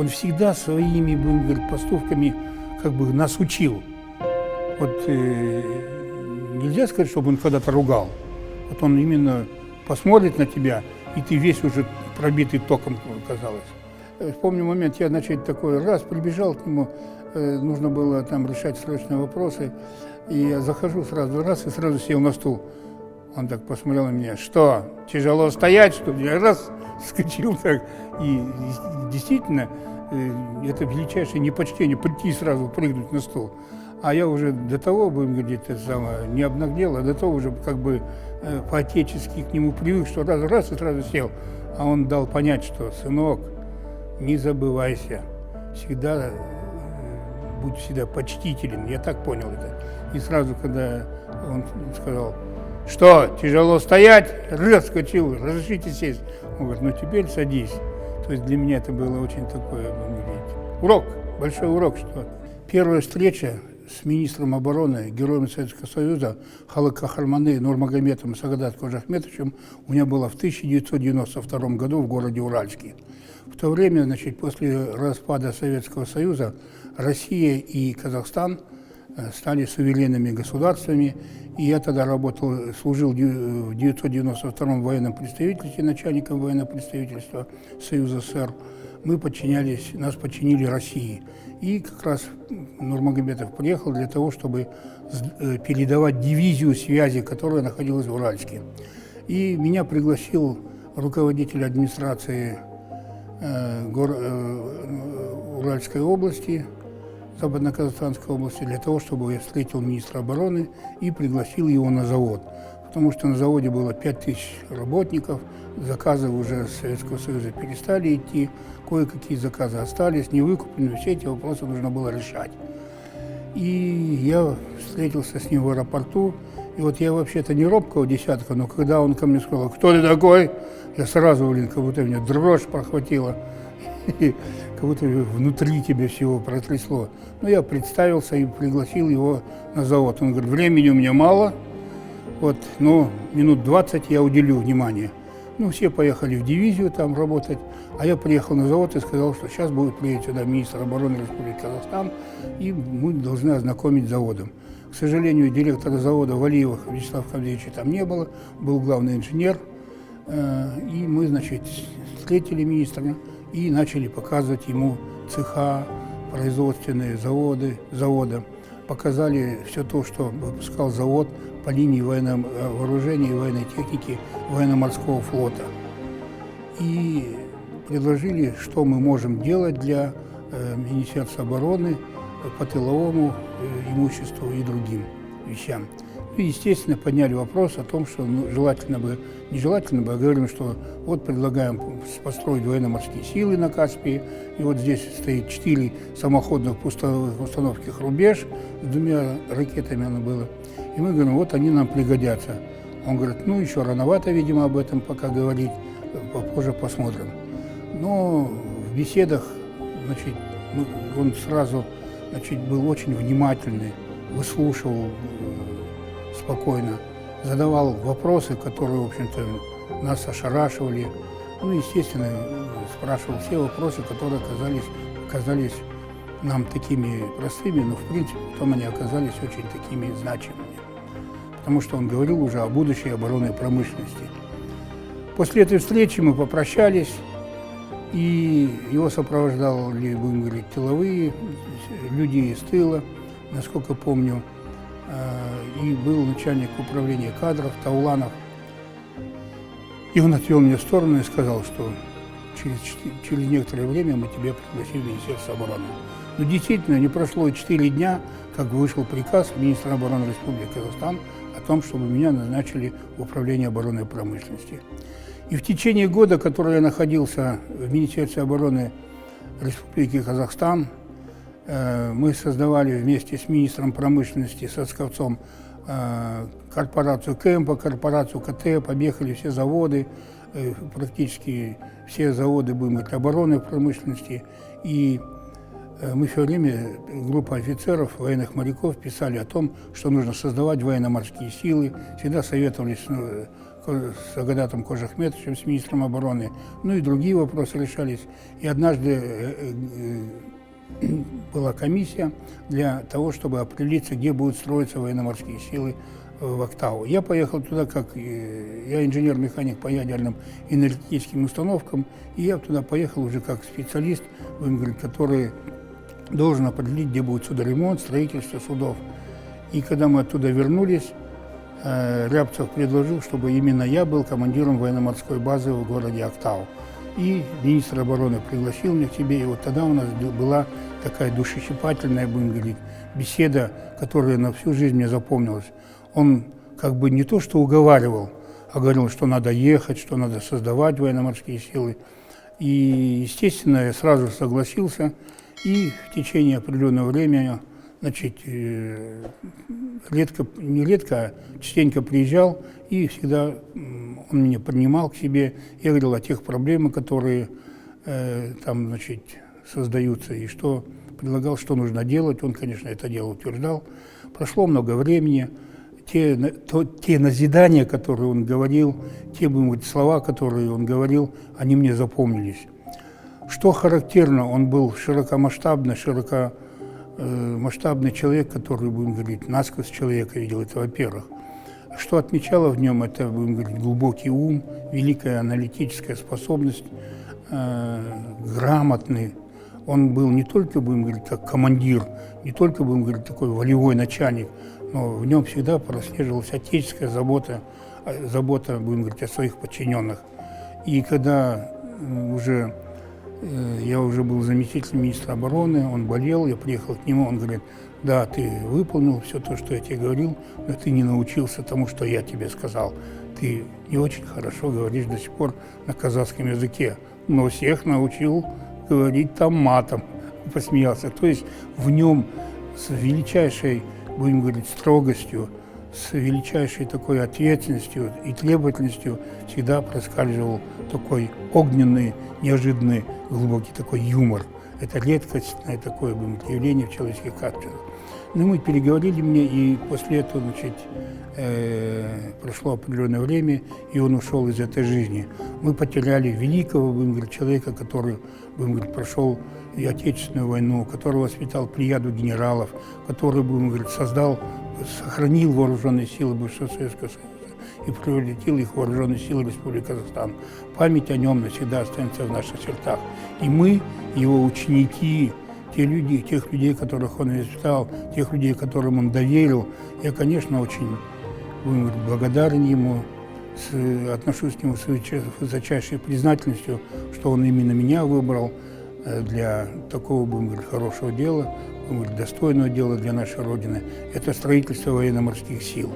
он всегда своими, будем говорить, поступками как бы нас учил. Вот нельзя сказать, чтобы он когда-то ругал. Вот он именно посмотрит на тебя, и ты весь уже пробитый током, казалось. Помню момент, я, значит, такой раз прибежал к нему, нужно было там решать срочные вопросы, и я захожу сразу раз и сразу сел на стул. Он так посмотрел на меня: что, тяжело стоять, что ли? Я раз вскочил так, и действительно, это величайшее непочтение, прийти сразу, прыгнуть на стул. А я уже до того, будем говорить, это самое, не обнаглел, а до того уже как бы по-отечески к нему привык, что раз и сразу сел. А он дал понять, что, сынок, не забывайся, всегда будь всегда почтителен. Я так понял это. И сразу, когда он сказал: что, тяжело стоять? Раз вскочил: разрешите сесть. Он говорит: ну теперь садись. То есть для меня это было очень такое, урок, большой урок, что первая встреча с министром обороны, героем Советского Союза Халық Кахарманы Нурмагомедом Сагадат Кожахметовичем у меня была в 1992 году в городе Уральске. В то время, значит, после распада Советского Союза Россия и Казахстан стали суверенными государствами, и я тогда служил в 1992 военном представительстве, начальником военного представительства Союза СССР. Нас подчинили России. И как раз Нурмагомедов приехал для того, чтобы передавать дивизию связи, которая находилась в Уральске. И меня пригласил руководитель администрации Уральской области, Западно-Казахстанской области, для того, чтобы я встретил министра обороны и пригласил его на завод. Потому что на заводе было 5000 работников, заказы уже с Советского Союза перестали идти, кое-какие заказы остались, не выкуплены, все эти вопросы нужно было решать. И я встретился с ним в аэропорту, и вот я вообще-то не робкого десятка, но когда он ко мне сказал: кто ты такой? Я сразу, как будто меня дрожь прохватила, как будто внутри тебя всего протрясло. Но я представился и пригласил его на завод. Он говорит: времени у меня мало, вот, но минут 20 я уделю внимание. Ну, все поехали в дивизию там работать, а я приехал на завод и сказал, что сейчас приедет сюда министр обороны Республики Казахстан, и мы должны ознакомить с заводом. К сожалению, директора завода Валиева Вячеслава Хамзеевича там не было, был главный инженер, и мы, значит, встретили министра и начали показывать ему цеха, производственные завода. Показали все то, что выпускал завод по линии военного вооружения и военной техники военно-морского флота. И предложили, что мы можем делать для Министерства обороны по тыловому имуществу и другим вещам. И, естественно, подняли вопрос о том, что нежелательно бы, а говорим, что вот предлагаем построить военно-морские силы на Каспии, и вот здесь стоит 4 самоходных пусковых установки «Рубеж», с 2 ракетами оно было. И мы говорим: вот они нам пригодятся. Он говорит: ну, еще рановато, видимо, об этом пока говорить, попозже посмотрим. Но в беседах, значит, он сразу, значит, был очень внимательный, выслушивал спокойно, задавал вопросы, которые, в общем-то, нас ошарашивали. Ну, естественно, спрашивал все вопросы, которые казались нам такими простыми, но, в принципе, потом они оказались очень такими значимыми. Потому что он говорил уже о будущей оборонной промышленности. После этой встречи мы попрощались, и его сопровождали, будем говорить, тыловые люди из тыла, насколько помню, и был начальник управления кадров Тауланов. И он отвел меня в сторону и сказал, что через некоторое время мы тебя пригласим в Министерство обороны. Но действительно, не прошло и 4 дня, как вышел приказ министра обороны Республики Казахстан о том, чтобы меня назначили в управление оборонной промышленности. И в течение года, который я находился в Министерстве обороны Республики Казахстан, мы создавали вместе с министром промышленности, с Сосковцом, корпорацию Кэмпа, корпорацию КТ, побегали все заводы, практически все заводы, будем говорить, оборонной промышленности. И мы все время, группа офицеров, военных моряков, писали о том, что нужно создавать военно-морские силы, всегда советовались с Агадатом Кожахметовичем, с министром обороны, ну и другие вопросы решались. И однажды была комиссия для того, чтобы определиться, где будут строиться военно-морские силы в Актау. Я поехал туда, я инженер-механик по ядерным энергетическим установкам, и я туда поехал уже как специалист, который должен определить, где будет судоремонт, строительство судов. И когда мы оттуда вернулись, Рябцев предложил, чтобы именно я был командиром военно-морской базы в городе Актау. И министр обороны пригласил меня к себе, и вот тогда у нас была такая душещипательная, будем говорить, беседа, которая на всю жизнь мне запомнилась. Он как бы не то что уговаривал, а говорил, что надо ехать, что надо создавать военно-морские силы. И, естественно, я сразу согласился, и в течение определенного времени, значит, частенько приезжал, и всегда он меня принимал к себе. Я говорил о тех проблемах, которые там, значит, создаются, и что предлагал, что нужно делать. Он, конечно, это дело утверждал. Прошло много времени. Те назидания, которые он говорил, те, будем говорить, слова, которые он говорил, они мне запомнились. Что характерно, он был широкомасштабный человек, который, будем говорить, насквозь человека видел, это во-первых. Что отмечало в нем, это, будем говорить, глубокий ум, великая аналитическая способность, грамотный. Он был не только, будем говорить, как командир, не только, будем говорить, такой волевой начальник, но в нем всегда прослеживалась отеческая забота, будем говорить, о своих подчиненных. И когда я уже был заместителем министра обороны, он болел, я приехал к нему, он говорит: да, ты выполнил все то, что я тебе говорил, но ты не научился тому, что я тебе сказал. Ты не очень хорошо говоришь до сих пор на казахском языке, но всех научил говорить там матом. Посмеялся. То есть в нем с величайшей, будем говорить, строгостью, с величайшей такой ответственностью и требовательностью всегда проскальзывал такой огненный, неожиданный, глубокий такой юмор. Это редкостное такое, будем говорить, явление в человеческих характерах. Ну, мы переговорили мне, и после этого, значит, прошло определенное время, и он ушел из этой жизни. Мы потеряли великого, будем говорить, человека, который, будем говорить, прошел и Отечественную войну, который воспитал плеяду генералов, который, будем говорить, сохранил вооруженные силы бывшего Советского Союза и превратил их в вооруженные силы Республики Казахстан. Память о нем навсегда останется в наших сердцах. И мы, его ученики, тех людей, которых он воспитал, тех людей, которым он доверил, я, конечно, очень, будем говорить, благодарен ему, отношусь к нему с высочайшей признательностью, что он именно меня выбрал для такого, будем говорить, хорошего дела, будем говорить, достойного дела для нашей Родины. Это строительство военно-морских сил.